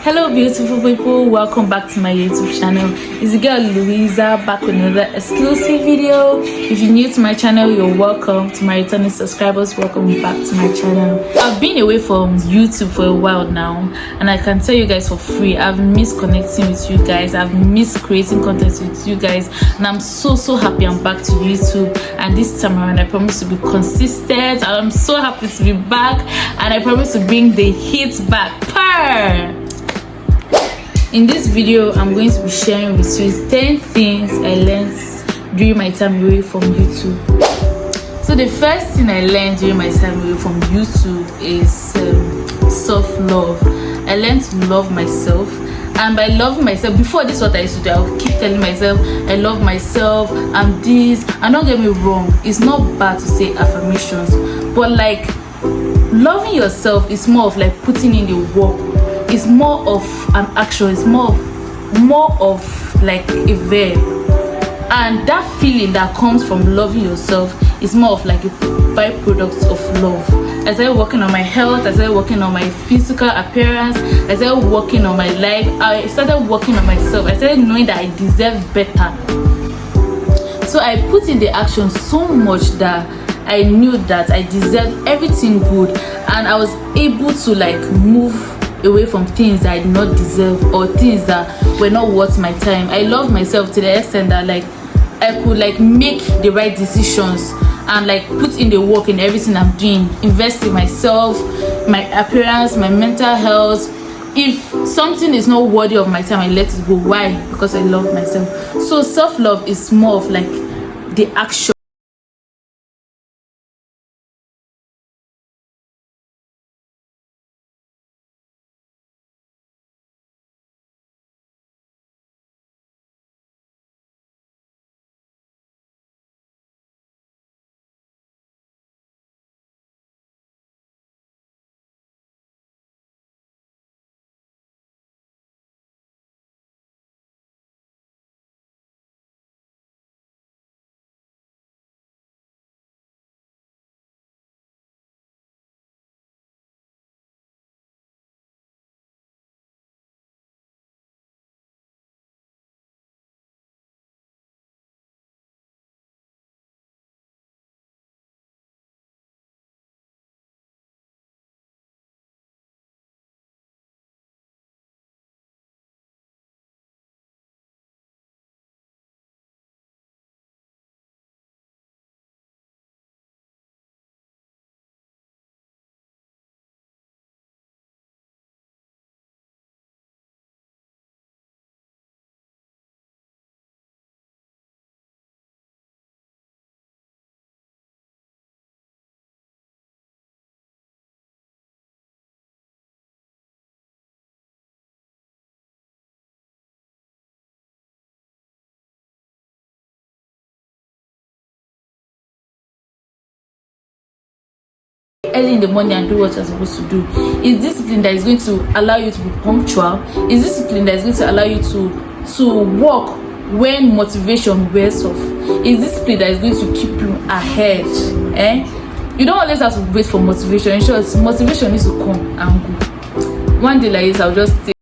Hello beautiful people, welcome back to my YouTube channel. It's the girl Louisa back with another exclusive video. If you're new to my channel, you're welcome. To my returning subscribers, welcome back to my channel. I've been away from YouTube for a while now, and I can tell you guys for free, I've missed connecting with you guys. I've missed creating content with you guys, and I'm so happy I'm back to YouTube. And this time around I promise to be consistent. I'm so happy to be back, and I promise to bring the hits back. Purr! In this video, I'm going to be sharing with you 10 things I learned during my time away from YouTube. So the first thing I learned during my time away from YouTube is self-love. I learned to love myself, and by loving myself, before this what I used to do, I would keep telling myself I love myself, I'm this. And don't get me wrong, it's not bad to say affirmations, but like loving yourself is more of like putting in the work. It's more of an action. It's more of like a verb, and that feeling that comes from loving yourself is more of like a byproduct of love. I started working on my health, I started working on my physical appearance, I started working on my life, I started working on myself. I started knowing that I deserve better. So I put in the action so much that I knew that I deserved everything good, and I was able to like move away from things that I did not deserve or things that were not worth my time. I love myself to the extent that like I could like make the right decisions and like put in the work in everything I'm doing, invest in myself, my appearance, my mental health. If something is not worthy of my time, I let it go. Why? Because I love myself. So self-love is more of like the action. Early in the morning and do what you're supposed to do. Is discipline that is going to allow you to be punctual. Is discipline that is going to allow you to walk when motivation wears off. Is discipline that is going to keep you ahead. You don't always have to wait for motivation. In short, motivation needs to come and go. One day like this, I'll just say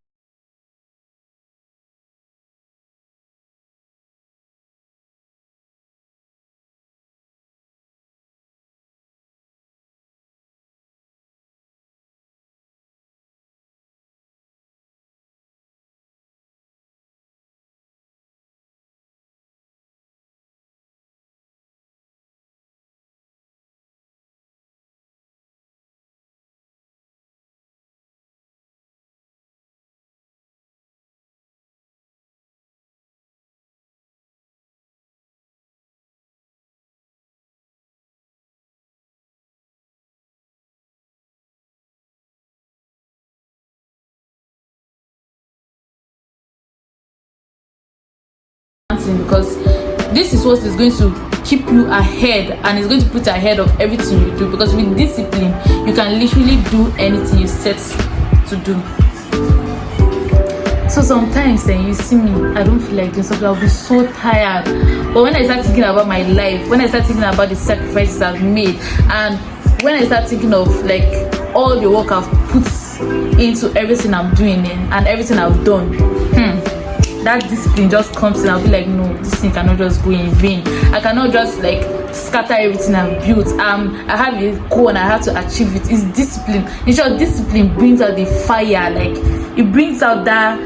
because this is what is going to keep you ahead and it's going to put you ahead of everything you do, because with discipline you can literally do anything you set to do. So sometimes you see me, I don't feel like doing something, I'll be so tired, but when I start thinking about my life, when I start thinking about the sacrifices I've made, and when I start thinking of like all the work I've put into everything I'm doing and everything I've done, that discipline just comes in. I'll be like, no, this thing cannot just go in vain. I cannot just like scatter everything I've built. I have a goal and I have to achieve it. It's discipline. In short, discipline brings out the fire. Like, it brings out that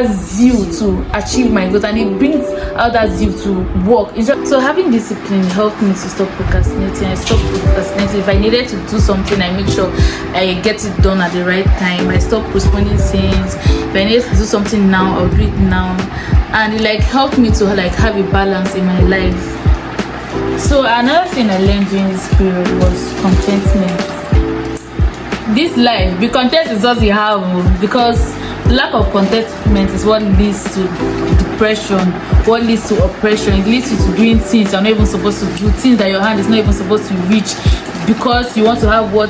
zeal to achieve my goals, and it brings out that zeal to work. So having discipline helped me to stop procrastinating. I stopped procrastinating. If I needed to do something, I make sure I get it done at the right time. I stop postponing things. If I needed to do something now, I'll do it now. And it like helped me to like have a balance in my life. So another thing I learned during this period was contentment. This life, be content is what you have, because lack of contentment is what leads to depression, what leads to oppression. It leads you to doing things you're not even supposed to do, things that your hand is not even supposed to reach, because you want to have what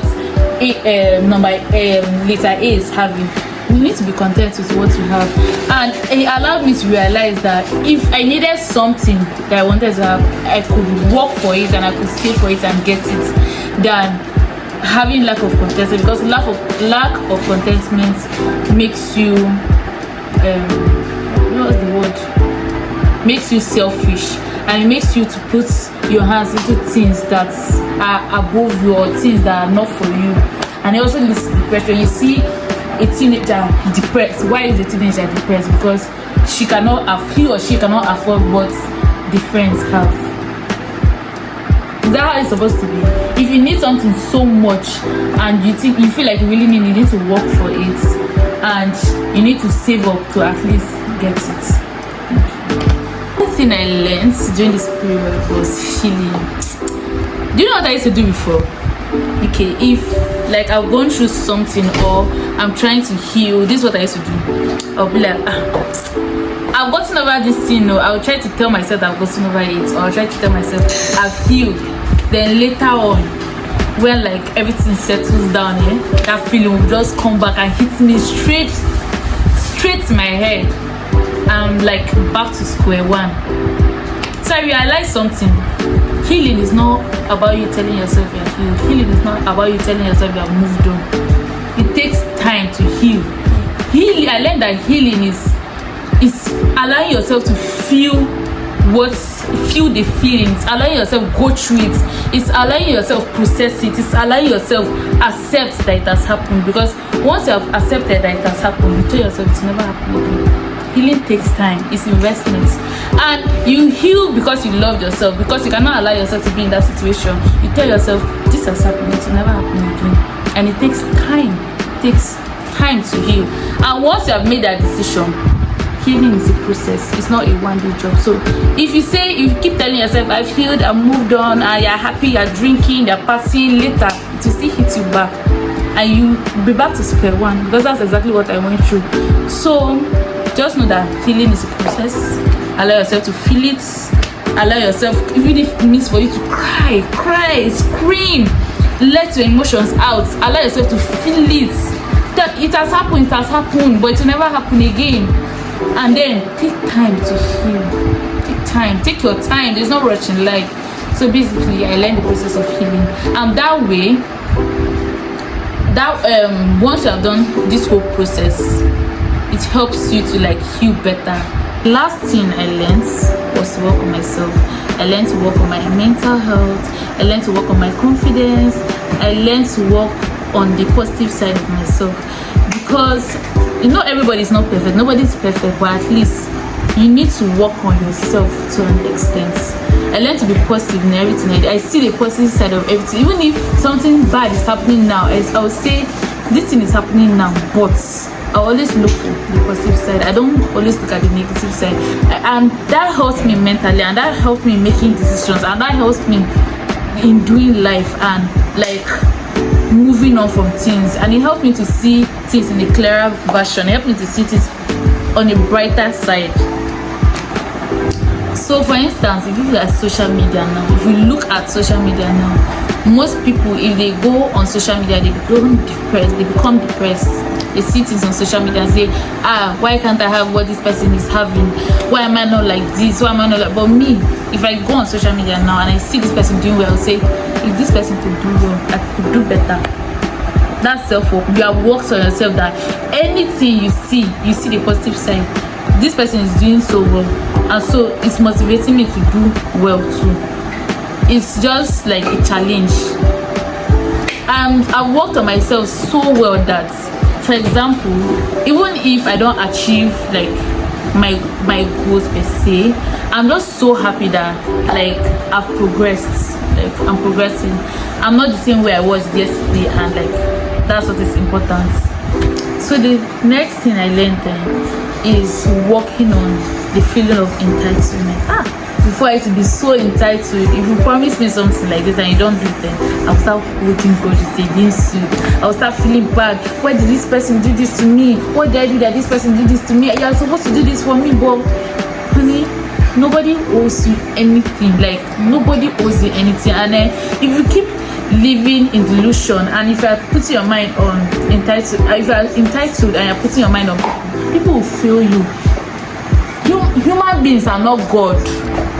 letter A is having. You need to be content with what you have. And it allowed me to realize that if I needed something that I wanted to have, I could work for it and I could save for it and get it, than having lack of contentment. Because lack of contentment makes you what's the word? Makes you selfish, and it makes you to put your hands into things that are above you or things that are not for you. And it also leads to depression. You see a teenager depressed. Why is a teenager depressed? Because he or she cannot afford what the friends have. Is that how it's supposed to be? If you need something so much and you feel like you really need to work for it, and you need to save up to at least get it. The thing I learned during this period was healing. Do you know what I used to do before? Okay, if like I've gone through something or I'm trying to heal, this is what I used to do. I'll be like, I've gotten over this thing. I'll try to tell myself that I've gotten over it, or I'll try to tell myself I've healed. Then later on, when like everything settles down, that feeling will just come back and hit me straight to my head. I'm like back to square one. So I realized something. Healing is not about you telling yourself you're healed. Healing is not about you telling yourself you have moved on. It takes time to heal. I learned that healing is allowing yourself to feel the feelings, allowing yourself go through it. It's allowing yourself process it. It's allowing yourself accept that it has happened. Because once you have accepted that it has happened, you tell yourself it's never happened again. Healing takes time. It's investments. And you heal because you love yourself, because you cannot allow yourself to be in that situation. You tell yourself this has happened, it will never happen again. And it takes time. It takes time to heal. And once you have made that decision, healing is a process. It's not a one-day job. So if you keep telling yourself I've healed, I've moved on, and you're happy, you're drinking, you're passing, later it will still hit you back, and you be back to square one, because that's exactly what I went through. So just know that healing is a process. Allow yourself to feel it. Allow yourself, even if it means for you to cry, scream, let your emotions out. Allow yourself to feel it. That it has happened, but it will never happen again. And then take time to heal. Take your time. There's no rush in life. So basically, I learned the process of healing, and that way, once you have done this whole process, it helps you to like heal better. Last thing I learned was to work on myself. I learned to work on my mental health. I learned to work on my confidence. I learned to work on the positive side of myself, because not everybody is not perfect. Nobody's perfect, but at least you need to work on yourself to an extent. I learned to be positive in everything I see the positive side of everything. Even if something bad is happening now, I will say this thing is happening now, but I always look for the positive side. I don't always look at the negative side. And that helps me mentally, and that helps me making decisions, and that helps me in doing life and like moving on from things. And it helped me to see things in a clearer version. It helped me to see things on a brighter side. So for instance, if you look at social media now, most people, if they go on social media, they become depressed. They see things on social media and say, why can't I have what this person is having? Why am I not like this? Why am I not like... But me, if I go on social media now and I see this person doing well, I'll say, if this person could do well, I could do better. That's self-work. You have worked on yourself, that anything you see the positive side. This person is doing so well, and so it's motivating me to do well too. It's just like a challenge. I've worked on myself so well that, for example, even if I don't achieve like my goals per se, I'm just so happy that like I've progressed. Like I'm progressing. I'm not the same way I was yesterday, and like that's what is important. So the next thing I learned then is working on the feeling of entitlement. Before I used to be so entitled. If you promise me something like this and you don't do it, then I'll start holding grudges against you. I'll start feeling bad. Why did this person do this to me? What did I do that this person did this to me? You're supposed to do this for me, but honey, nobody owes you anything. Like nobody owes you anything. And if you keep living in delusion, and if you're putting your mind on entitled, if you're entitled and you're putting your mind on people will fail you. Human beings are not God.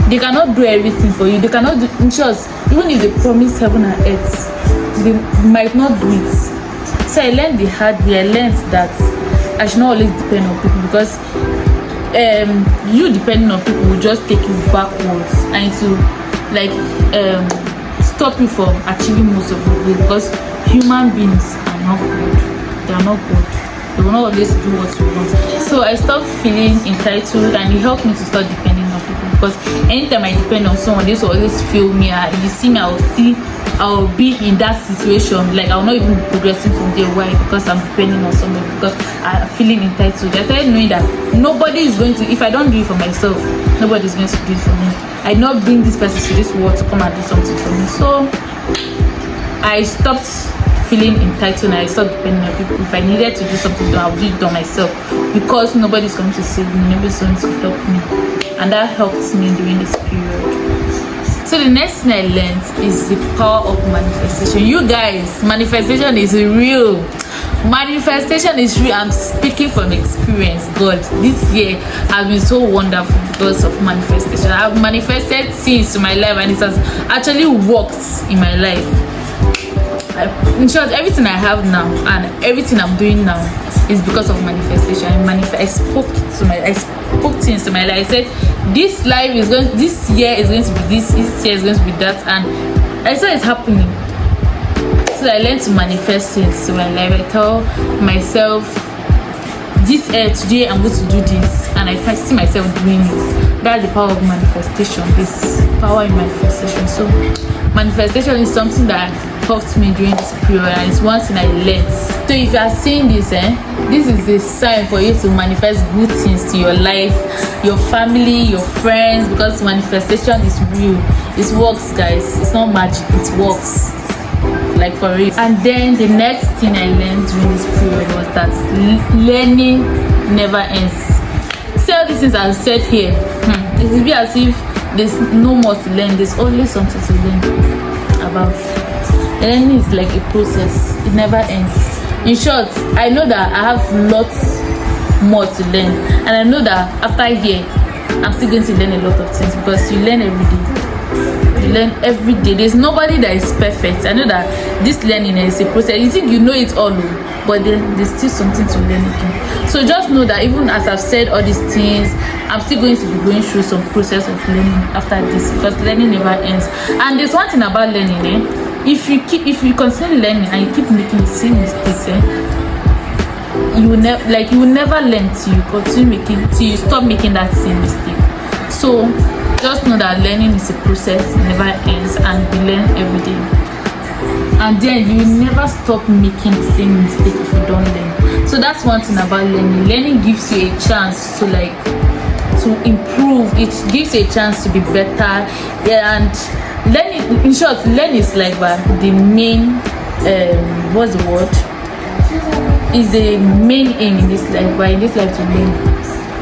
They cannot do everything for you. They cannot do, in short, even if they promise heaven and earth, they might not do it. So I learned the hard way. I learned that I should not always depend on people, because you depending on people will just take you backwards and to like stop you from achieving most of your goals, because human beings are not good. They are not good. They will not always do what you want. So I stopped feeling entitled, and it helped me to start depending on people, because anytime I depend on someone, this will always fail me. If you see me, I'll be in that situation. Like I'll not even be progressing from there. Why? Because I'm depending on someone, because I'm feeling entitled. I started knowing that nobody is going to, if I don't do it for myself, nobody is going to do it for me. I not bring this person to this world to come and do something for me. So I stopped feeling entitled, and I stopped depending on people. If I needed to do something, I'll do it on myself, because nobody's going to save me, nobody's going to help me, and that helped me during this period. So the next thing I learned is the power of manifestation. You guys, manifestation is real. Manifestation is real. I'm speaking from experience. God, this year has been so wonderful because of manifestation. I've manifested things to my life, and it has actually worked in my life. In short, everything I have now and everything I'm doing now is because of manifestation. I spoke things to my life. I said this year is going to be this year is going to be that, and I saw it happening. So I learned to manifest things to my life. I tell myself, today I'm going to do this, and I see myself doing it. That's the power of manifestation. This power in manifestation. So manifestation is something that helped me during this period, and it's one thing I learned. So if you are seeing this, this is a sign for you to manifest good things to your life, your family, your friends, because manifestation is real. It works, guys. It's not magic, it works, like for real. And then the next thing I learned during this period was that learning never ends. See all these things I've said here, it will be as if there's no more to learn. There's always something to learn about. Learning is like a process. It never ends. In short, I know that I have lots more to learn, and I know that after here I'm still going to learn a lot of things, because you learn every day. You learn every day. There's nobody that is perfect. I know that this learning is a process. You think you know it all, but there's still something to learn again. So just know that even as I've said all these things, I'm still going to be going through some process of learning after this, because learning never ends. And there's one thing about learning, if you continue learning and you keep making the same mistakes, you will never learn till you continue making, till you stop making that same mistake. So just know that learning is a process, it never ends, and we learn every day. And then you will never stop making the same mistake if you don't learn. So that's one thing about learning. Learning gives you a chance to improve. It gives you a chance to be better, and learning, in short, learning is like the main what's the word, is the main aim in this life. But in this life, to learn,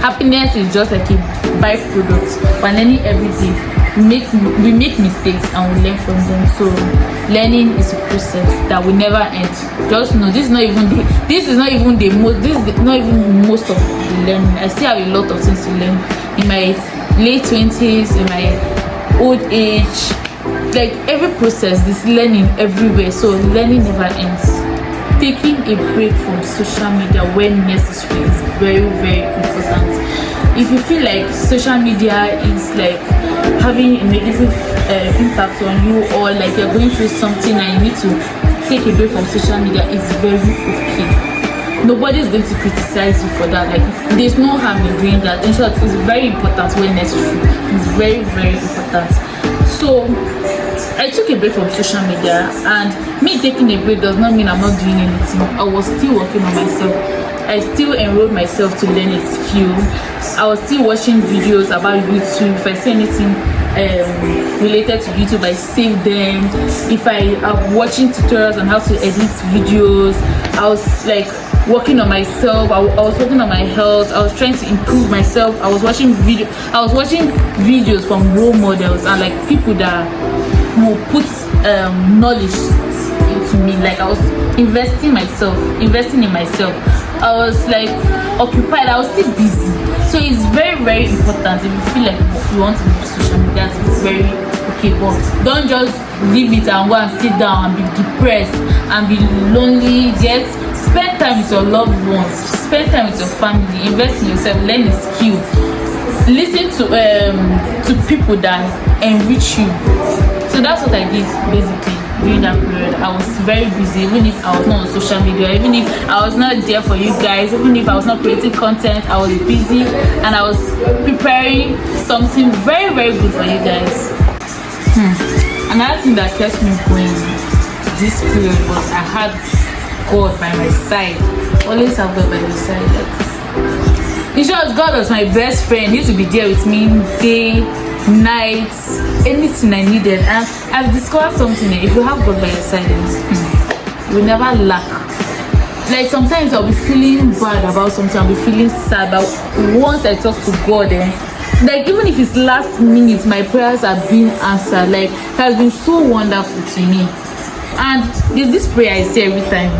happiness is just like a byproduct. But learning every day, we make mistakes and we learn from them. So learning is a process that will never end. Just know this is not even most of the learning. I still have a lot of things to learn in my late 20s, in my old age. Like every process, this learning everywhere. So learning never ends. taking a break from social media when necessary is very, very important. If you feel like social media is like having a negative impact on you, or like you're going through something and you need to take a break from social media, it's very okay. Nobody is going to criticize you for that. Like, there's no harm in doing that. In short, it's very important when necessary. It's very, very important. So I took a break from social media, and me taking a break does not mean I'm not doing anything. I was still working on myself. I still enrolled myself to learn a skill. I was still watching videos about YouTube. If I see anything related to YouTube, I save them. If I am watching tutorials on how to edit videos, I was like working on myself. I was working on my health. I was trying to improve myself. I was watching videos from role models and like people that will put knowledge into me. Like, I was investing in myself. I was like occupied. I was still busy. So it's very, very important. If you feel like you want to use social media, it's very okay, but don't just leave it and go and sit down and be depressed and be lonely. Spend time with your loved ones, spend time with your family, invest in yourself, learn a skill, listen to people that enrich you. So that's what I did basically during that period. I was very busy, even if I was not on social media, even if I was not there for you guys, even if I was not creating content, I was busy and I was preparing something very, very good for you guys. Another thing that kept me going this period was I had God by my side. Always have God by my side. Like, in short, God was my best friend. He used to be there with me day, night, anything I needed. And I've discovered something. If you have God by your side, you will never lack. Like, sometimes I'll be feeling bad about something, I'll be feeling sad, but once I talk to God, like, even if it's last minute, my prayers are being answered. Like, it has been so wonderful to me. And there's this prayer I say every time.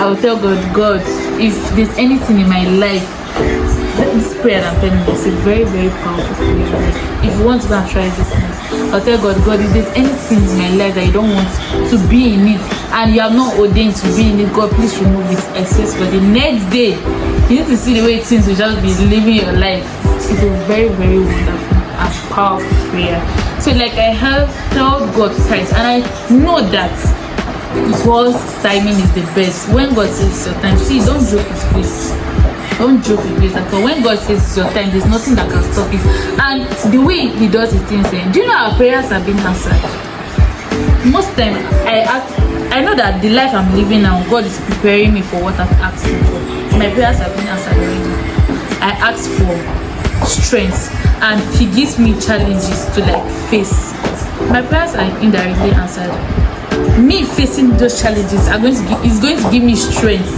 I will tell God, if there's anything in my life, this prayer that I'm telling you is a very, very powerful prayer. Like, if you want to go and try this next, I'll tell God, if there's anything in my life that you don't want to be in it, and you have not ordained to be in it, God, please remove it. Except for the next day, you need to see the way things will just be living your life. It's a very, very wonderful and powerful prayer. So like, I have held God tight, and I know that God's timing is the best. When God says it's your time, see, don't joke with grace. Don't joke with grace at all. When God says it's your time, there's nothing that can stop it. And the way He does His things, do you know our prayers have been answered? Most time, I know that the life I'm living now, God is preparing me for what I've asked Him for. My prayers have been answered already. I asked for strength, and He gives me challenges to like face. My prayers are indirectly answered. Me facing those challenges is going to give me strength.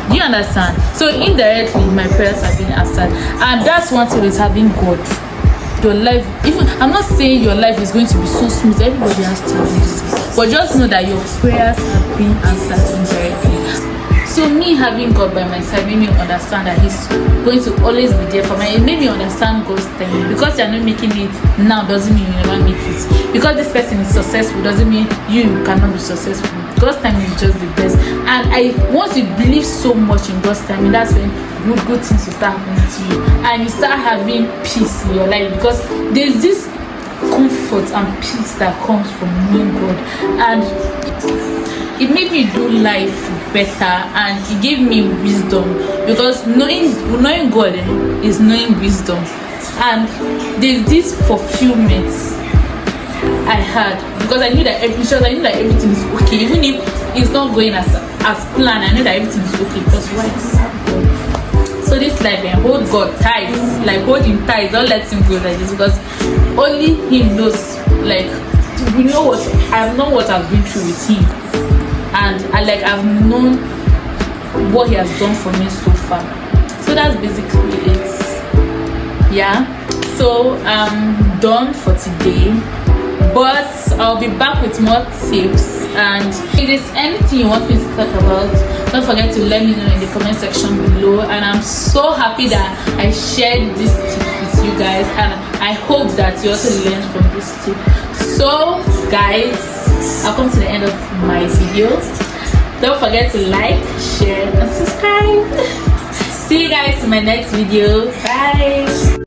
Do you understand? So indirectly, my prayers have been answered, and that's one thing with having God. Your life, even I'm not saying your life is going to be so smooth. Everybody has challenges, but just know that your prayers have been answered indirectly. So me having God by my side made me understand that He's going to always be there for me. It made me understand God's timing. Because you're not making it now doesn't mean you never make it. Because this person is successful doesn't mean you cannot be successful. God's timing is just the best. And once you believe so much in God's timing, that's when good things will start happening to you, and you start having peace in your life, because there's this comfort and peace that comes from knowing God. And it made me do life better, and it gave me wisdom, because knowing God is knowing wisdom. And there's this fulfillment I had, because I knew that everything is okay, even if it's not going as planned. I know that everything is okay, because why? So this life, hold God tight, like hold Him tight, don't let Him go like this, because only Him knows. Like, you know what, I've known what I've been through with Him, and I've known what He has done for me so far. So that's basically it. Yeah, so I'm done for today, but I'll be back with more tips. And if there's anything you want me to talk about, don't forget to let me know in the comment section below. And I'm so happy that I shared this tip with you guys, and I hope that you also learned from this tip. So guys, I've come to the end of my video. Don't forget to like, share, and subscribe. See you guys in my next video. Bye.